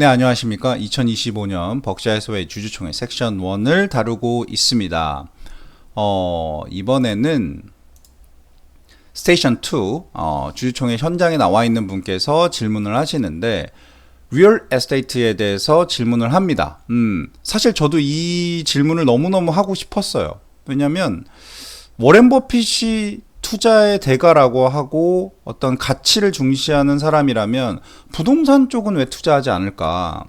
네, 안녕하십니까. 2025년 벅샤에서의 주주총회 섹션 1을 다루고 있습니다. 이번에는 스테이션 2, 주주총회 현장에 나와 있는 분께서 질문을 하시는데, 리얼 에스테이트에 대해서 질문을 합니다. 사실 저도 이 질문을 너무너무 하고 싶었어요. 왜냐면, 워렌 버핏이 투자의 대가라고 하고 어떤 가치를 중시하는 사람이라면 부동산 쪽은 왜 투자하지 않을까?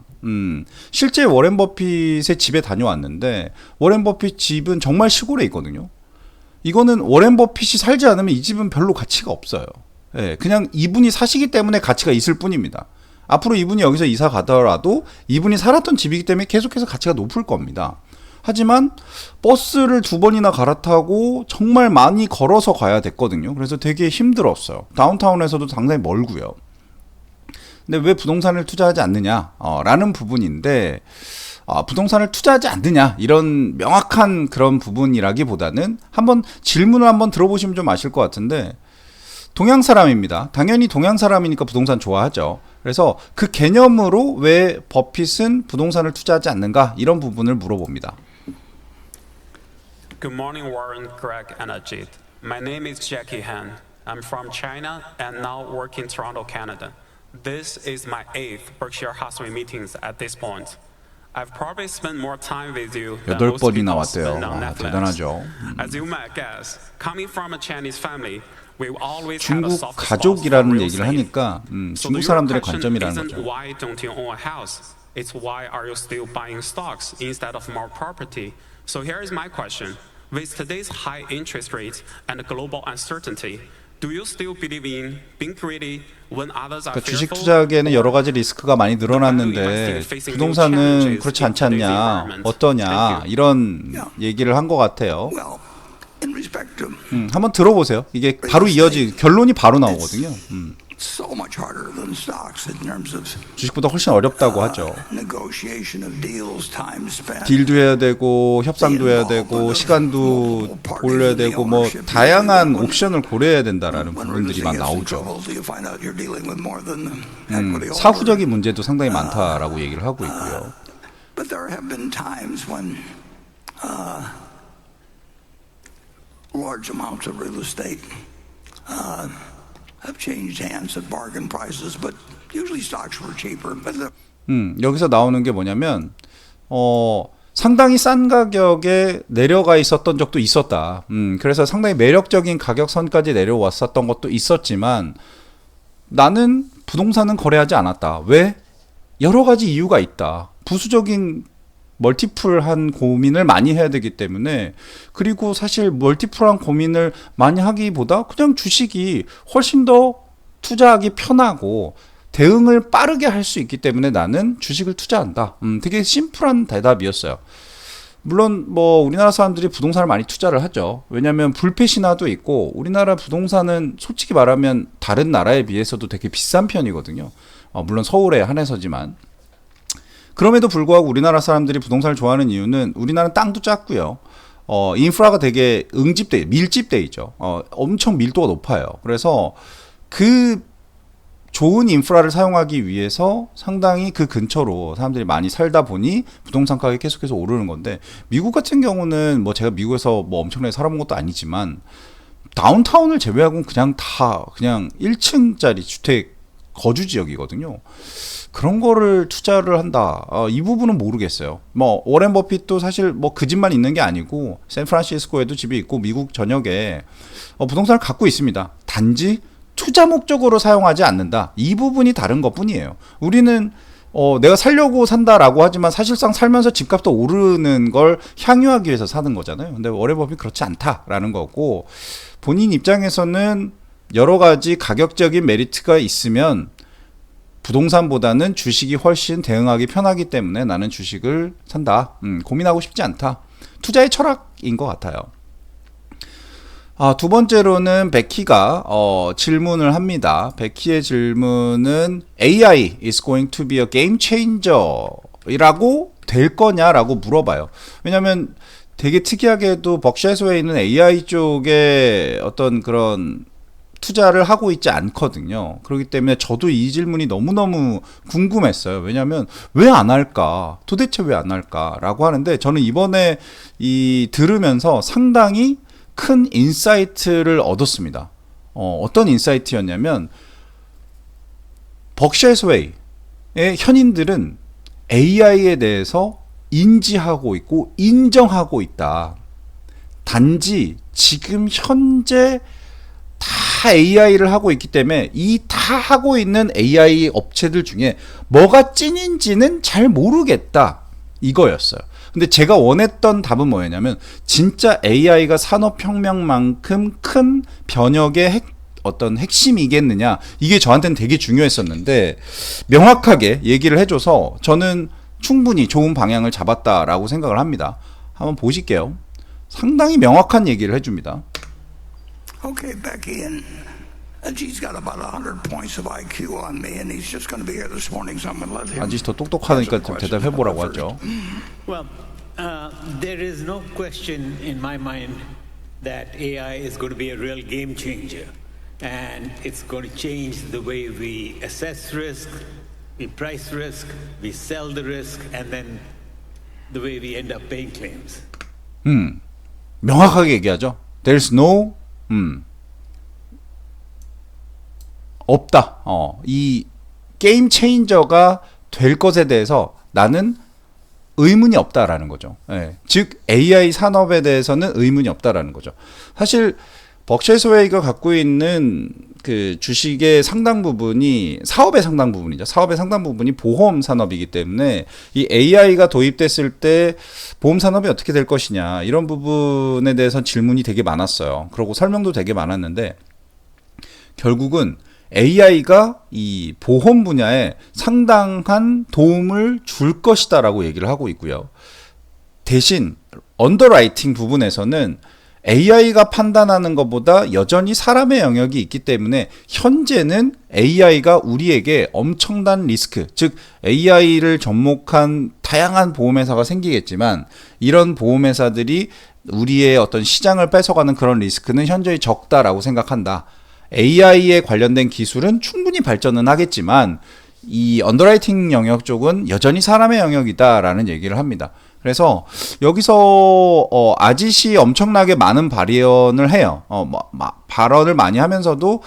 실제 워렌 버핏의 집에 다녀왔는데 워렌 버핏 집은 정말 시골에 있거든요. 이거는 워렌 버핏이 살지 않으면 이 집은 별로 가치가 없어요. 예, 그냥 이분이 사시기 때문에 가치가 있을 뿐입니다. 앞으로 이분이 여기서 이사 가더라도 이분이 살았던 집이기 때문에 계속해서 가치가 높을 겁니다. 하지만 버스를 2번이나 갈아타고 정말 많이 걸어서 가야 됐거든요. 그래서 되게 힘들었어요. 다운타운에서도 상당히 멀고요. 근데 왜 부동산을 투자하지 않느냐 라는 부분인데, 부동산을 투자하지 않느냐 이런 명확한 그런 부분이라기보다는 한번 질문을 한번 들어보시면 좀 아실 것 같은데, 동양 사람입니다. 당연히 동양 사람이니까 부동산 좋아하죠. 그래서 그 개념으로 왜 버핏은 부동산을 투자하지 않는가 이런 부분을 물어봅니다. Good morning, Warren, Greg, and Ajit. My name is Jackie Han. I'm from China and now work in Toronto, Canada. This is my 8th Berkshire Hathaway meetings at this point. I've probably spent more time with you than most people 8번이나 spend 왔대요. on Netflix. 대단하죠. As you might guess, coming from a Chinese family, we've always had a 중국 soft spot for 가족이라는 real 얘기를 estate. 하니까 So 중국 the real 사람들의 question 관점이라는 isn't 거죠. why don't you own a house? It's why are you still buying stocks instead of more property? So here is my question. With today's high interest rates and global uncertainty, do you still believe in being greedy when others are 그러니까 주식 fearful? 투자하기에는 여러 가지 리스크가 많이 늘어났는데 부동산은 그렇지 않지 않냐, 어떠냐 이런 얘기를 한 것 같아요. Well, in respect to 한번 들어보세요. 이게 바로 결론이 바로 나오거든요. so much harder than stocks in terms of 주식보다 훨씬 어렵다고 하죠. negotiation of deals, time spent. 딜도 해야 되고 협상도 해야 되고 시간도 고려해야 되고 뭐 다양한 옵션을 고려해야 된다라는 부분들이 막 나오죠. 사후적인 문제도 상당히 많다라고 얘기를 하고 있고요. But there have been times when large amounts of real estate have changed hands at bargain prices, but usually stocks were cheaper. But 여기서 나오는 게 뭐냐면 상당히 싼 가격에 내려가 있었던 적도 있었다. 그래서 상당히 매력적인 가격선까지 내려왔었던 것도 있었지만 나는 부동산은 거래하지 않았다. 왜? 여러 가지 이유가 있다. 부수적인 멀티플한 고민을 많이 해야 되기 때문에, 그리고 사실 멀티플한 고민을 많이 하기보다 그냥 주식이 훨씬 더 투자하기 편하고 대응을 빠르게 할 수 있기 때문에 나는 주식을 투자한다. 되게 심플한 대답이었어요. 물론 뭐 우리나라 사람들이 부동산을 많이 투자를 하죠. 왜냐하면 불패 신화도 있고 우리나라 부동산은 솔직히 말하면 다른 나라에 비해서도 되게 비싼 편이거든요. 물론 서울에 한해서지만. 그럼에도 불구하고 우리나라 사람들이 부동산을 좋아하는 이유는 우리나라는 땅도 작고요. 인프라가 되게 밀집돼 있죠. 엄청 밀도가 높아요. 그래서 그 좋은 인프라를 사용하기 위해서 상당히 그 근처로 사람들이 많이 살다 보니 부동산 가격이 계속해서 오르는 건데, 미국 같은 경우는 뭐 제가 미국에서 뭐 엄청나게 살아본 것도 아니지만 다운타운을 제외하고는 그냥 1층짜리 주택 거주 지역이거든요. 그런 거를 투자를 한다. 이 부분은 모르겠어요. 뭐 워렌 버핏도 사실 뭐 그 집만 있는 게 아니고 샌프란시스코에도 집이 있고 미국 전역에 부동산을 갖고 있습니다. 단지 투자 목적으로 사용하지 않는다. 이 부분이 다른 것뿐이에요. 우리는 내가 살려고 산다라고 하지만 사실상 살면서 집값도 오르는 걸 향유하기 위해서 사는 거잖아요. 근데 워렌 버핏 그렇지 않다라는 거고, 본인 입장에서는 여러 가지 가격적인 메리트가 있으면 부동산보다는 주식이 훨씬 대응하기 편하기 때문에 나는 주식을 산다. 고민하고 싶지 않다. 투자의 철학인 것 같아요. 두 번째로는 베키가 질문을 합니다. 베키의 질문은 AI is going to be a game changer 이라고 될 거냐라고 물어봐요. 왜냐하면 되게 특이하게도 벅샤 해서웨이는 AI 쪽에 어떤 그런 투자를 하고 있지 않거든요. 그렇기 때문에 저도 이 질문이 너무너무 궁금했어요. 왜냐하면 왜 안 할까? 도대체 왜 안 할까라고 하는데 저는 이번에 들으면서 상당히 큰 인사이트를 얻었습니다. 어떤 인사이트였냐면 벅셔 해서웨이의 현인들은 AI에 대해서 인지하고 있고 인정하고 있다. 단지 지금 현재 다 AI를 하고 있기 때문에 이 다 하고 있는 AI 업체들 중에 뭐가 찐인지는 잘 모르겠다. 이거였어요. 근데 제가 원했던 답은 뭐였냐면 진짜 AI가 산업혁명만큼 큰 변혁의 어떤 핵심이겠느냐. 이게 저한테는 되게 중요했었는데 명확하게 얘기를 해줘서 저는 충분히 좋은 방향을 잡았다라고 생각을 합니다. 한번 보실게요. 상당히 명확한 얘기를 해줍니다. Okay, Becky, and G's got about 100 points of IQ on me, and he's just going to be here this morning, so I'm going to let him. 아저씨 더 똑똑하니까 좀 대답해보라고 하죠. Well, there is no question in my mind that AI is going to be a real game changer, and it's going to change the way we assess risk, we price risk, we sell the risk, and then the way we end up paying claims. 명확하게 얘기하죠. There's no 없다. 이 게임 체인저가 될 것에 대해서 나는 의문이 없다라는 거죠. 예. 즉 AI 산업에 대해서는 의문이 없다라는 거죠. 사실 벅셔 해서웨이가 갖고 있는 그 주식의 상당 부분이 사업의 상당 부분이죠. 사업의 상당 부분이 보험 산업이기 때문에 이 AI가 도입됐을 때 보험 산업이 어떻게 될 것이냐 이런 부분에 대해서 질문이 되게 많았어요. 그리고 설명도 되게 많았는데 결국은 AI가 이 보험 분야에 상당한 도움을 줄 것이다라고 얘기를 하고 있고요. 대신 언더라이팅 부분에서는 AI가 판단하는 것보다 여전히 사람의 영역이 있기 때문에 현재는 AI가 우리에게 엄청난 리스크, 즉 AI를 접목한 다양한 보험회사가 생기겠지만 이런 보험회사들이 우리의 어떤 시장을 뺏어가는 그런 리스크는 현저히 적다라고 생각한다. AI에 관련된 기술은 충분히 발전은 하겠지만 이 언더라이팅 영역 쪽은 여전히 사람의 영역이다라는 얘기를 합니다. 그래서 여기서 아짓이 엄청나게 많은 발언을 해요. 발언을 많이 하면서도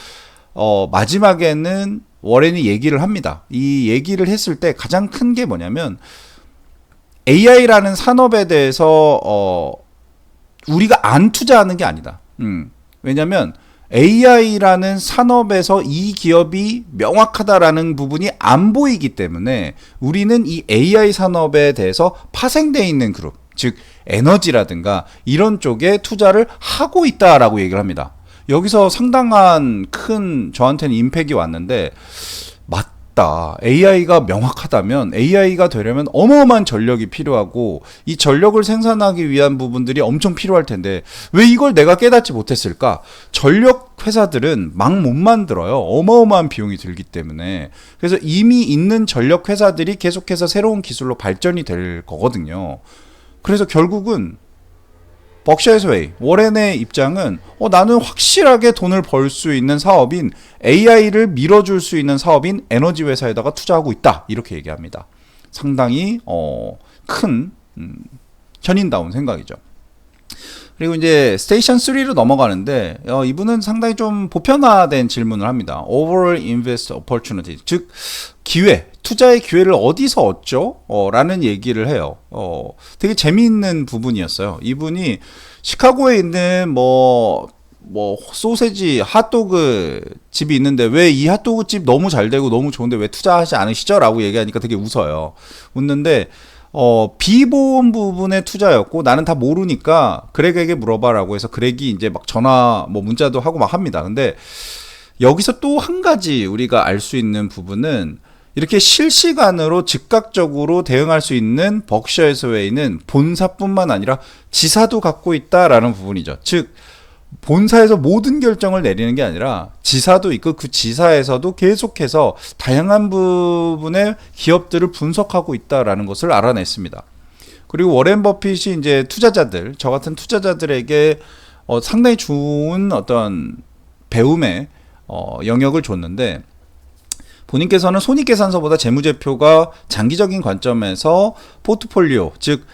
마지막에는 워렌이 얘기를 합니다. 이 얘기를 했을 때 가장 큰 게 뭐냐면 AI라는 산업에 대해서 우리가 안 투자하는 게 아니다. 왜냐하면 AI라는 산업에서 이 기업이 명확하다라는 부분이 안 보이기 때문에 우리는 이 AI 산업에 대해서 파생되어 있는 그룹, 즉 에너지라든가 이런 쪽에 투자를 하고 있다라고 얘기를 합니다. 여기서 상당한 큰 저한테는 임팩이 왔는데 맞다. AI가 명확하다면 AI가 되려면 어마어마한 전력이 필요하고 이 전력을 생산하기 위한 부분들이 엄청 필요할 텐데 왜 이걸 내가 깨닫지 못했을까? 전력 회사들은 막 못 만들어요. 어마어마한 비용이 들기 때문에. 그래서 이미 있는 전력 회사들이 계속해서 새로운 기술로 발전이 될 거거든요. 그래서 결국은 벅셔 해서웨이, 워렌의 입장은 나는 확실하게 돈을 벌 수 있는 사업인 AI를 밀어줄 수 있는 사업인 에너지 회사에다가 투자하고 있다. 이렇게 얘기합니다. 상당히 큰 현인다운 생각이죠. 그리고 이제 스테이션 3로 넘어가는데 이분은 상당히 좀 보편화된 질문을 합니다. Overall invest opportunity, 즉 기회, 투자의 기회를 어디서 얻죠? 라는 얘기를 해요. 되게 재미있는 부분이었어요. 이분이 시카고에 있는 뭐 소세지, 핫도그 집이 있는데 왜 이 핫도그 집 너무 잘 되고 너무 좋은데 왜 투자하지 않으시죠? 라고 얘기하니까 되게 웃어요. 웃는데 비보험 부분의 투자였고 나는 다 모르니까 그렉에게 물어봐라고 해서 그렉이 이제 막 전화 문자도 하고 막 합니다. 근데 여기서 또 한 가지 우리가 알 수 있는 부분은 이렇게 실시간으로 즉각적으로 대응할 수 있는 벅셔 해서웨이는 본사뿐만 아니라 지사도 갖고 있다라는 부분이죠. 즉 본사에서 모든 결정을 내리는 게 아니라 지사도 있고 그 지사에서도 계속해서 다양한 부분의 기업들을 분석하고 있다라는 것을 알아냈습니다. 그리고 워렌 버핏이 이제 투자자들, 저 같은 투자자들에게 상당히 좋은 어떤 배움의 영역을 줬는데 본인께서는 손익계산서보다 재무제표가 장기적인 관점에서 포트폴리오, 즉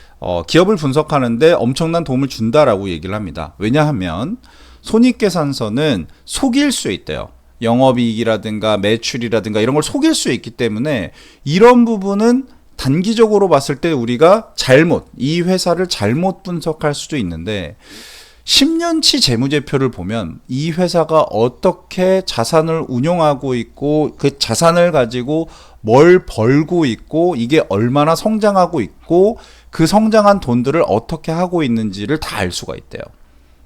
기업을 분석하는데 엄청난 도움을 준다라고 얘기를 합니다. 왜냐하면 손익계산서는 속일 수 있대요. 영업이익이라든가 매출이라든가 이런 걸 속일 수 있기 때문에 이런 부분은 단기적으로 봤을 때 우리가 이 회사를 잘못 분석할 수도 있는데 10년치 재무제표를 보면 이 회사가 어떻게 자산을 운용하고 있고 그 자산을 가지고 뭘 벌고 있고 이게 얼마나 성장하고 있고 그 성장한 돈들을 어떻게 하고 있는지를 다 알 수가 있대요.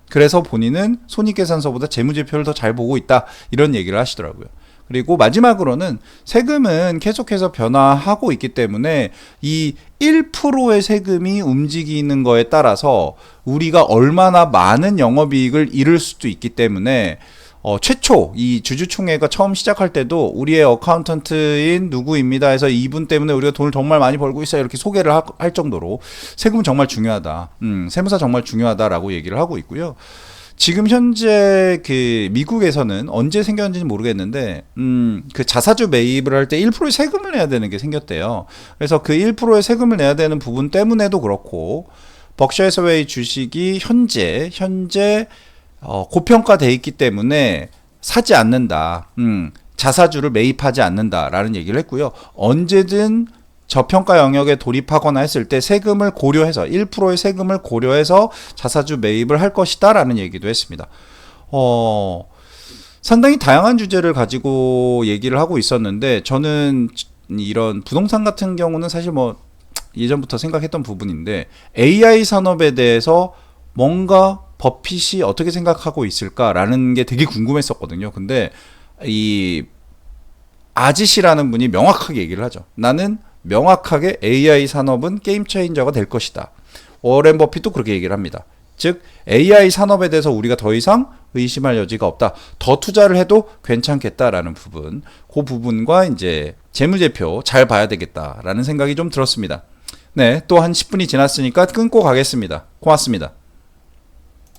그래서 본인은 손익계산서보다 재무제표를 더 잘 보고 있다 이런 얘기를 하시더라고요. 그리고 마지막으로는 세금은 계속해서 변화하고 있기 때문에 이 1%의 세금이 움직이는 거에 따라서 우리가 얼마나 많은 영업이익을 잃을 수도 있기 때문에 최초 이 주주총회가 처음 시작할 때도 우리의 어카운턴트인 누구입니다 해서 이분 때문에 우리가 돈을 정말 많이 벌고 있어요 이렇게 소개를 할 정도로 세금은 정말 중요하다. 세무사 정말 중요하다라고 얘기를 하고 있고요. 지금 현재 그 미국에서는 언제 생겼는지는 모르겠는데 그 자사주 매입을 할 때 1%의 세금을 내야 되는 게 생겼대요. 그래서 그 1%의 세금을 내야 되는 부분 때문에도 그렇고 버크셔 해서웨이 주식이 현재 고평가돼 있기 때문에 사지 않는다. 자사주를 매입하지 않는다라는 얘기를 했고요. 언제든 저평가 영역에 돌입하거나 했을 때 세금을 고려해서 1%의 세금을 고려해서 자사주 매입을 할 것이다 라는 얘기도 했습니다. 상당히 다양한 주제를 가지고 얘기를 하고 있었는데 저는 이런 부동산 같은 경우는 사실 뭐 예전부터 생각했던 부분인데 AI 산업에 대해서 뭔가 버핏이 어떻게 생각하고 있을까라는 게 되게 궁금했었거든요. 근데 이 아짓이라는 분이 명확하게 얘기를 하죠. 나는 명확하게 AI 산업은 게임 체인저가 될 것이다. 워렌 버핏도 그렇게 얘기를 합니다. 즉 AI 산업에 대해서 우리가 더 이상 의심할 여지가 없다. 더 투자를 해도 괜찮겠다라는 부분. 그 부분과 이제 재무제표 잘 봐야 되겠다라는 생각이 좀 들었습니다. 네, 또 한 10분이 지났으니까 끊고 가겠습니다. 고맙습니다.